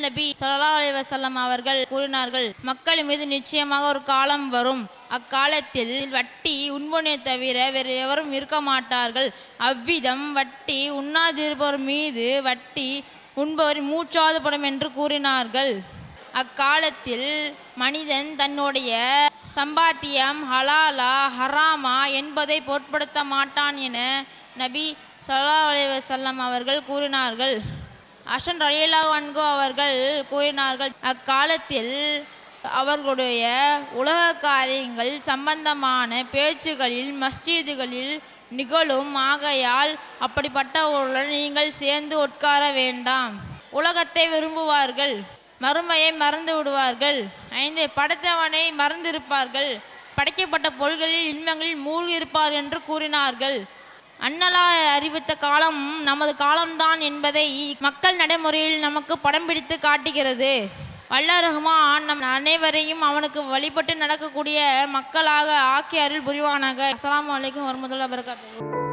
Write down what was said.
நபி ஸல்லல்லாஹு அலைஹி வஸல்லம் அவர்கள் கூறினார்கள், மக்கள் மீது நிச்சயமாக ஒரு காலம் வரும், அக்காலத்தில் வட்டி உண்பவனை தவிர வேறு எவரும் இருக்க மாட்டார்கள். அவ்விதம் வட்டி உண்ணாதிருப்பவர் மீது வட்டி உண்பவரின் மூச்சாவது படும் என்று கூறினார்கள். அக்காலத்தில் மனிதன் தன்னுடைய சம்பாத்தியம் ஹலாலா ஹராமா என்பதை பொருட்படுத்த மாட்டான் என நபி ஸல்லல்லாஹு அலைஹி வஸல்லம் அவர்கள் கூறினார்கள். அஷன் ரலியல்லாஹு அன்ஹு அவர்கள் கூறினார்கள், அக்காலத்தில் அவர்களுடைய உலக காரியங்கள் சம்பந்தமான பேச்சுகளில் மஸ்ஜிதுகளில் நிகழும். ஆகையால் அப்படிப்பட்டவர்களுடன் நீங்கள் சேர்ந்து உட்கார வேண்டாம். உலகத்தை விரும்புவார்கள், மறுமையை மறந்து விடுவார்கள். 5 படைத்தவனை மறந்திருப்பார்கள், படைக்கப்பட்ட பொருள்களில் இன்பங்களில் மூழ்கி இருப்பார்கள் என்று கூறினார்கள். அன்னலா அறிவித்த காலம் நமது காலம்தான் என்பதை மக்கள் நடைமுறையில் நமக்கு படம் பிடித்து காட்டுகிறது. வல்ல ரஹ்மான் நம் அனைவரையும் அவனுக்கு வழிபட்டு நடக்கக்கூடிய மக்களாக ஆக்கி அருள் புரிவானாக. அஸ்ஸலாமு அலைக்கும் வரஹ்மத்துல்லாஹி வபரகாத்துஹு.